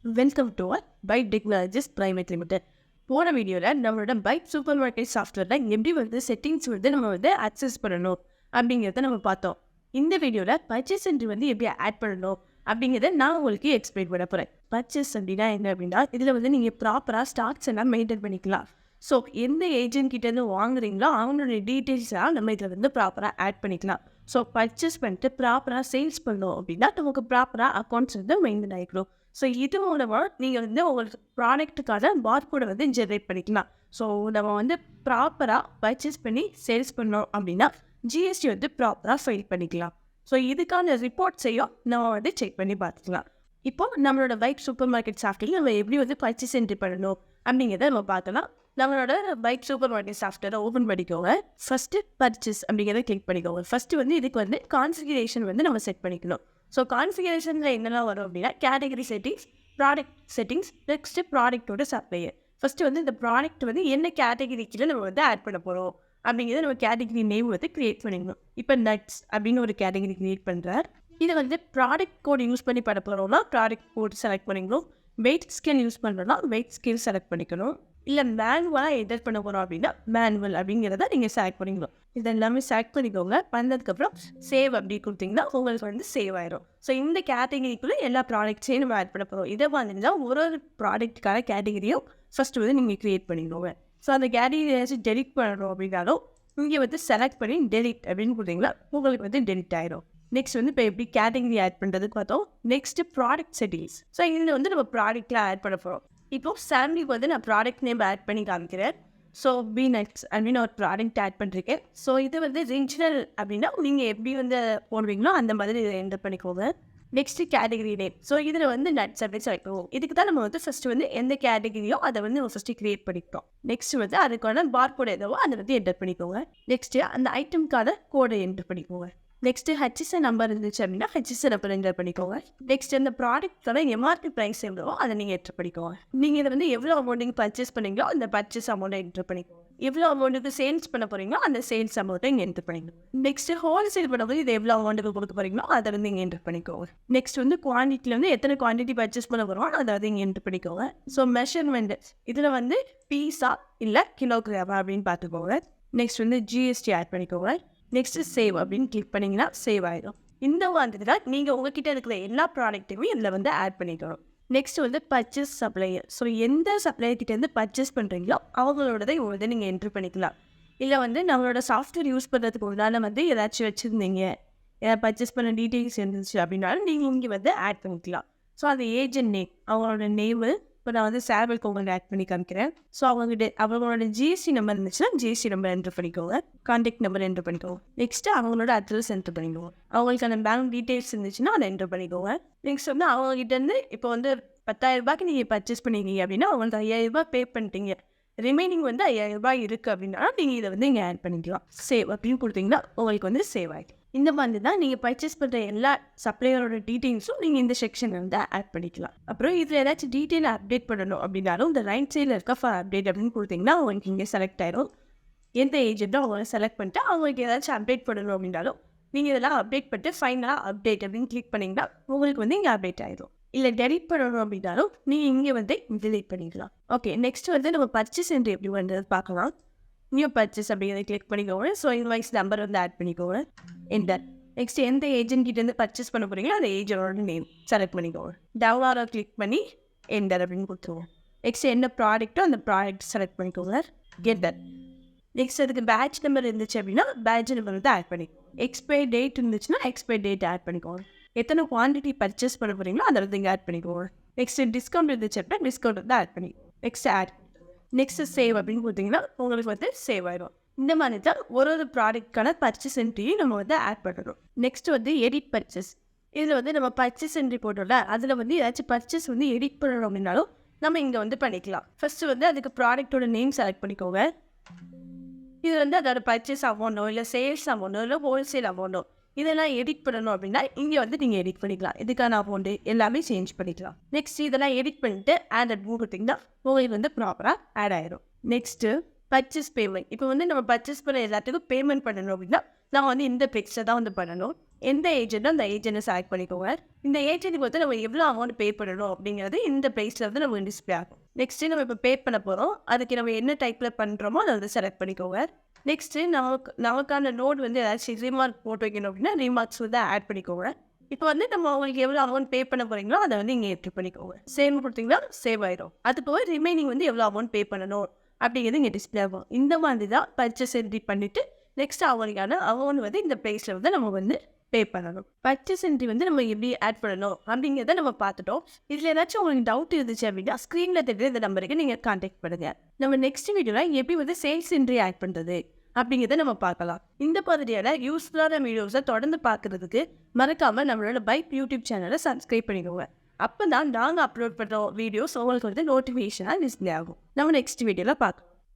Welcome to byte technologies private limited. போன வீடியோவில் நம்மளோட பைட் சூப்பர் மார்க்கெட் சாஃப்ட்வேரில் எப்படி செட்டிங்ஸ் நம்ம அக்சஸ் பண்ணணும் அப்படிங்கிறத நம்ம பார்த்தோம். இந்த வீடியோவில் பர்ச்சேஸ் என்ட்ரி எப்படி ஆட் பண்ணணும் அப்படிங்கிறத நான் உங்களுக்கு எக்ஸ்பிளைன் பண்ண போகிறேன். பர்ச்சேஸ் அப்படின்னா என்ன அப்படின்னா, இதில் நீங்கள் ப்ராப்பராக ஸ்டாக்ஸ் எல்லாம் மெயின்டைன் பண்ணிக்கலாம். ஸோ எந்த ஏஜென்ட் கிட்டேருந்து வாங்குறீங்களோ அவங்களுடைய டீட்டெயில்ஸ்லாம் நம்ம இதில் ப்ராப்பராக ஆட் பண்ணிக்கலாம். ஸோ பர்ச்சேஸ் பண்ணிட்டு ப்ராப்பராக சேல்ஸ் பண்ணோம் அப்படின்னா நமக்கு ப்ராப்பராக அக்கௌண்ட்ஸ் மெயின்டைன் ஆகிக்கணும். ஸோ இது மூலமாக நீங்கள் உங்களுக்கு ப்ராடக்ட்டுக்கான பார்கோடை ஜென்ரேட் பண்ணிக்கலாம். ஸோ நம்ம ப்ராப்பராக பர்ச்சேஸ் பண்ணி சேல்ஸ் பண்ணோம் அப்படின்னா ஜிஎஸ்டி ப்ராப்பராக ஃபைல் பண்ணிக்கலாம். ஸோ இதுக்கான ரிப்போர்ட்ஸையும் நம்ம செக் பண்ணி பார்த்துக்கலாம். இப்போ நம்மளோட பைட் சூப்பர் மார்க்கெட் சாஃப்ட்வேர் நம்ம எப்படி பர்ச்சேஸ் என்ட்ரி பண்ணணும் அப்படிங்கிறத நம்ம பார்க்கலாம். நம்மளோட பைட் சூப்பர் மார்க்கெட் சாஃப்ட்வேரை ஓப்பன் பண்ணிக்கோங்க. ஃபஸ்ட்டு பர்ச்சேஸ் அப்படிங்கிறத கிளிக் பண்ணிக்கோங்க. ஃபஸ்ட்டு இதுக்கு கான்ஃபிகரேஷன் நம்ம செட் பண்ணிக்கணும். ஸோ கான்ஃபிகரேஷனில் என்னெல்லாம் வரும் அப்படின்னா, category settings, product settings, next ப்ராடக்ட்டோட சப்ளையர். ஃபஸ்ட்டு இந்த ப்ராடக்ட் என்ன கேட்டகரிக்கில் நம்ம ஆட் பண்ண போகிறோம் அப்படிங்கிறத நம்ம கேட்டகரி நேம் க்ரியேட் பண்ணிக்கணும். இப்போ நட்ஸ் அப்படின்னு ஒரு கேட்டகரி க்ரியேட் பண்ணுறார். இதை ப்ராடக்ட் கோட் யூஸ் பண்ணி பண்ண போகிறோம்னா ப்ராடக்ட் கோட் செலக்ட் பண்ணிக்கணும். வெயிட் ஸ்கேல் யூஸ் பண்ணுறோம்னா வெயிட் ஸ்கேல் செலக்ட் பண்ணிக்கணும். இல்லை மேனுவலாக எடிட் பண்ண போகிறோம் அப்படின்னா மேனுவல் அப்படிங்கிறத நீங்கள் செலக்ட் பண்ணிக்கணும். இதெல்லாமே செலக்ட் பண்ணிக்கோங்க. பண்ணதுக்கப்புறம் சேவ் அப்படி கொடுத்தீங்கன்னா உங்களுக்கு சேவ் ஆயிடும். ஸோ இந்த கேட்டகரிக்குள்ளே எல்லா ப்ராடக்ட்ஸையும் நம்ம ஆட் பண்ண போகிறோம். இதை தான் ஒரு ப்ராடக்ட்டுக்கான கேட்டகரியும் ஃபஸ்ட்டு நீங்கள் க்ரியேட் பண்ணிக்கோங்க. ஸோ அந்த கேட்டகரி ஏதாச்சும் டெலிட் பண்ணணும் அப்படின்னாலும் இங்கே செலக்ட் பண்ணி டெலிட் அப்படின்னு கொடுத்தீங்கன்னா உங்களுக்கு டெலிட் ஆயிடும். நெக்ஸ்ட் இப்போ எப்படி கேட்டகரி ஆட் பண்ணுறதுக்கு பார்த்தோம். Next product settings. ஸோ இதில் நம்ம ப்ராடக்ட்டில் ஆட் பண்ண போகிறோம். இப்போது சாம்பிளுக்கு நான் ப்ராடக்ட் நேம் ஆட் பண்ணி காமிக்கிறேன். ஸோ பி நட்ஸ் அப்படின்னு ஒரு ப்ராடக்ட் ஆட் பண்ணிருக்கேன். ஸோ இது ரீஜனல் அப்படின்னா நீங்கள் எப்படி போடுவீங்களோ அந்த மாதிரி இதை என்டர் பண்ணிக்கோங்க. Next category name. ஸோ இதில் நட்ஸ் அப்படின்னு செலக்ட் இதுக்கு தான் நம்ம ஃபஸ்ட்டு எந்த கேட்டகரியோ அதை நம்ம ஃபஸ்ட்டு க்ரியேட் பண்ணிக்கிறோம். நெக்ஸ்ட்டு அதுக்கான பார்கோட் எதோ அதை என்டர் பண்ணிக்கோங்க. நெக்ஸ்ட்டு அந்த ஐட்டம்க்கான கோடை என்டர் பண்ணிக்கோங்க. நெக்ஸ்ட்டு ஹெச்எஸ்என் நம்பர் இருந்துச்சு அப்படின்னா ஹெச்எஸ்என் நம்பர் என்டர் பண்ணிக்கோங்க. நெக்ஸ்ட் அந்த ப்ராடக்ட்டோட எம்ஆர்பி ப்ரைஸ் எவ்வளோ அதை நீங்கள் என்டர் பண்ணிக்கோங்க. நீங்கள் இதை எவ்வளோ அமௌண்ட் நீங்கள் பர்ச்சேஸ் பண்ணீங்களோ அந்த பர்ச்சேஸ் அமௌண்ட்டை என்டர் பண்ணிக்கோங்க. எவ்வளோ அமௌண்ட்டுக்கு சேல்ஸ் பண்ண போகிறீங்களோ அந்த சேல்ஸ் அமௌண்ட்டை இங்கே என்டர் பண்ணிக்கோங்க. நெக்ஸ்ட்டு ஹோல்சேல் பண்ணும்போது இது எவ்வளோ அமௌண்ட்டுக்கு கொடுக்க போகிறீங்களோ அதை இங்கே என்டர் பண்ணிக்கோங்க. நெக்ஸ்ட் குவான்டிட்டியில் எத்தனை குவான்டிட்டி பர்ச்சேஸ் பண்ண போகிறோம் அதை இங்கே என்டர் பண்ணிக்கோங்க. ஸோ மெஷர்மெண்ட் இதில் பீஸா இல்லை கிலோகிராமா அப்படின்னு பார்த்துக்கோங்க. நெக்ஸ்ட் ஜிஎஸ்டி ஆட் பண்ணிக்கோங்க. நெக்ஸ்ட்டு சேவ் அப்படின்னு கிளிக் பண்ணிங்கன்னா சேவ் ஆகிடும். இந்த மாதிரி தான் நீங்கள் உங்ககிட்ட இருக்கிற எல்லா ப்ராடக்ட்டையுமே இதில் ஆட் பண்ணிக்கணும். Next purchase supplier. ஸோ எந்த சப்ளையர் கிட்டேருந்து பர்ச்சேஸ் பண்ணுறீங்களோ அவங்களோடதை நீங்கள் என்ட்ரு பண்ணிக்கலாம். இல்லை நம்மளோட சாஃப்ட்வேர் யூஸ் பண்ணுறதுக்கு உண்டான ஏதாச்சும் வச்சுருந்தீங்க, ஏதாவது பர்ச்சேஸ் பண்ண டீட்டெயில்ஸ் இருந்துச்சு அப்படின்னாலும் நீங்கள் இங்கே ஆட் பண்ணிக்கலாம். ஸோ அந்த ஏஜென்ட் நேம், அவங்களோட நேமு இப்போ நான் சாம்பிளுக்கு உங்களுக்கு ஆட் பண்ணி காமிக்கிறேன். ஸோ அவங்களோட ஜிஎஸ்டி நம்பர் இருந்துச்சுன்னா ஜிஎஸ்டி நம்பர் என்ட்ரு பண்ணிக்கோங்க. கான்டாக்ட் நம்பர் என்ட்ரு பண்ணிக்கோங்க. நெக்ஸ்ட்டு அவங்களோட அட்ரஸ் என்ட்ரு பண்ணிக்கோங்க. அவங்களுக்கான பேங்க் டீட்டெயில்ஸ் இருந்துச்சுன்னா அதை என்ட்ரு பண்ணிக்கோங்க. நெக்ஸ்ட் அவங்ககிட்டேருந்து இப்போ 10,000 ரூபாய்க்கு நீங்கள் பர்ச்சேஸ் பண்ணிக்கிங்க அப்படின்னா அவங்களுக்கு 5,000 ரூபாய் பே பண்ணிட்டீங்க. ரிமைனிங் 5,000 ரூபாய் இருக்குது அப்படின்னா நீங்கள் இதை இங்கே ஆட் பண்ணிக்கலாம். சேவ் அப்படின்னு கொடுத்தீங்கன்னா உங்களுக்கு சேவ் ஆகிடும். இந்த மாதிரி தான் நீங்கள் பர்ச்சேஸ் பண்ணுற எல்லா சப்ளையரோட டீட்டெயில்ஸும் நீங்கள் இந்த செக்ஷனில் ஆட் பண்ணிக்கலாம். அப்புறம் இதில் ஏதாச்சும் டீட்டெயிலை அப்டேட் பண்ணணும் அப்படின்னாலும் இந்த ரைட் சைடில் இருக்க ஃபார் அப்டேட் அப்படின்னு கொடுத்தீங்கன்னா அவங்களுக்கு இங்கே செலக்ட் ஆகிடும். எந்த ஏஜென்ட்டோ அவங்கள செலக்ட் பண்ணிட்டு அவங்களுக்கு ஏதாச்சும் அப்டேட் பண்ணணும் அப்படின்னாலும் நீங்கள் இதெல்லாம் அப்டேட் பண்ணிட்டு ஃபைனலாக அப்டேட் அப்படின்னு கிளிக் பண்ணிங்கன்னா உங்களுக்கு இங்கே அப்டேட் ஆகிடும். இல்லை டெலிட் பண்ணணும் அப்படின்னாலும் நீங்கள் இங்கே டெலிட் பண்ணிக்கலாம். ஓகே, நெக்ஸ்ட் நம்ம பர்ச்சேஸ் என்ட்ரி எப்படி பார்க்கலாம். நியூ பர்ச்சேஸ் அப்படிங்கிறத கிளிக் பண்ணிக்கோங்க. ஸோ இன்வாய்ஸ் நம்பர் ஆட் பண்ணிக்கோங்க. என்டர். நெக்ஸ்ட் எந்த ஏஜென்ட் கிட்டேருந்து பர்ச்சேஸ் பண்ண போகிறீங்களோ அந்த ஏஜென்ட்டோட நேம் செலக்ட் பண்ணிக்கோங்க. டவுன்லோட கிளிக் பண்ணி என்டர் அப்படின்னு கொடுத்துருவோம். நெக்ஸ்ட் என்ன ப்ராடக்ட்டோ அந்த ப்ராடக்ட் செலக்ட் பண்ணிக்கோங்க. கெட்டர். நெக்ஸ்ட் அதுக்கு பேட்ச் நம்பர் இருந்துச்சு அப்படின்னா பேட்ச் நம்பர் ஆட் பண்ணிக்கோங்க. எக்ஸ்பைரி டேட் இருந்துச்சுன்னா எக்ஸ்பைரி டேட் ஆட் பண்ணிக்கோங்க. எத்தனை குவான்டிட்டி பர்ச்சேஸ் பண்ண போகிறீங்களோ அதை இங்கே ஆட் பண்ணிக்கோங்க. நெக்ஸ்ட் டிஸ்கவுண்ட் இருந்துச்சு அப்படின்னா டிஸ்கவுண்ட் ஆட் பண்ணிக்கோங்க. Next add. நெக்ஸ்ட் சேவ் அப்படின்னு கொடுத்தீங்கன்னா உங்களுக்கு சேவ் ஆயிடும். இந்த மாதிரி தான் ஒரு ப்ராடக்ட்கான பர்ச்சேஸ் என்ட்ரியும் நம்ம ஆட் பண்ணணும். Next edit purchase. இதில் நம்ம பர்ச்சேஸ் என்ட்ரி போட்டோம்ல அதில் ஏதாச்சும் பர்ச்சேஸ் எடிட் பண்ணணும் அப்படின்னாலும் நம்ம இங்கே பண்ணிக்கலாம். ஃபஸ்ட்டு அதுக்கு ப்ராடக்டோட நேம் செலக்ட் பண்ணிக்கோங்க. இது அதோட பர்ச்சேஸ் அமௌண்ட்டோ இல்லை சேல்ஸ் அமௌண்ட்டோ இல்லை ஹோல்சேல் அமௌண்ட்டோ இதெல்லாம் எடிட் பண்ணணும் அப்படின்னா இங்கே நீங்கள் எடிட் பண்ணிக்கலாம். இதுக்கான அமௌண்ட்டு எல்லாமே சேஞ்ச் பண்ணிக்கலாம். நெக்ஸ்ட் இதெல்லாம் எடிட் பண்ணிட்டு ஆட் கொடுத்தீங்கன்னா உங்களுக்கு ப்ராப்பராக ஆட் ஆயிடும். Next purchase payment. இப்போ நம்ம பர்ச்சேஸ் பண்ண எல்லாத்துக்கும் பேமெண்ட் பண்ணணும் அப்படின்னா நான் இந்த பிக்ஸை தான் பண்ணணும். எந்த ஏஜென்ட்டோ அந்த ஏஜென்ட்டை செலக்ட் பண்ணிக்கோங்க. இந்த ஏஜென்ட்டுக்கு வந்து நம்ம எவ்வளோ அமௌண்ட் பே பண்ணணும் அப்படிங்கிறது இந்த ப்ரைஸில் வந்து நமக்கு டிஸ்பிளே ஆகும். நெக்ஸ்ட்டு நம்ம இப்போ பே பண்ண போகிறோம். அதுக்கு நம்ம என்ன டைப்பில் பண்ணுறோமோ அதை வந்து செலக்ட் பண்ணிக்கோங்க. நெக்ஸ்ட்டு நமக்கான நோட் வந்து ஏதாச்சும் ரீமார்க் போட்டு வைக்கணும் அப்படின்னா ரீமார்க்ஸ் வந்து ஆட் பண்ணிக்கோங்க. இப்போ வந்து நம்ம அவங்களுக்கு எவ்வளோ அமௌண்ட் பே பண்ண போகிறீங்களோ அதை வந்து இங்கே என்ட்ரி பண்ணிக்கோங்க. சேவ் கொடுத்தீங்கன்னா சேவ் ஆயிடும். அது போக ரிமைனிங் வந்து எவ்வளோ அமௌண்ட் பே பண்ணணும் அப்படிங்கிறது இங்கே டிஸ்பிளே ஆகும். இந்த மாதிரி தான் பர்ச்சேஸ் என்ட்ரி பண்ணிவிட்டு நெக்ஸ்ட் அவங்களுக்கான அமௌண்ட் வந்து இந்த ப்ரைஸில் வந்து நம்ம வந்து பே பண்ணணும். பர்ச்சேஸ் என்ட்ரி வந்து நம்ம எப்படி ஆட் பண்ணணும் அப்படிங்கிறத நம்ம பார்த்துட்டோம். இதில் ஏதாச்சும் உங்களுக்கு டவுட் இருந்துச்சு அப்படின்னா ஸ்க்ரீனில் தெரியுற இந்த நம்பருக்கு நீங்கள் கான்டாக்ட் பண்ணுங்கள். நம்ம நெக்ஸ்ட் வீடியோவில் எப்படி வந்து சேல்ஸ் என்ட்ரி ஆட் பண்ணுறது அப்படிங்கிறத நம்ம பார்க்கலாம். இந்த மாதிரியான யூஸ்ஃபுல்லான வீடியோஸை தொடர்ந்து பார்க்குறதுக்கு மறக்காமல் நம்மளோட பைப் யூடியூப் சேனலை சப்ஸ்கிரைப் பண்ணிக்கோங்க. அப்போ தான் நாங்கள் அப்லோட் பண்ணுற வீடியோஸ் உங்களுக்கு வந்து நோட்டிஃபிகேஷனாக டிஸ்பிளே ஆகும். நம்ம நெக்ஸ்ட் வீடியோவில் பார்க்கலாம்.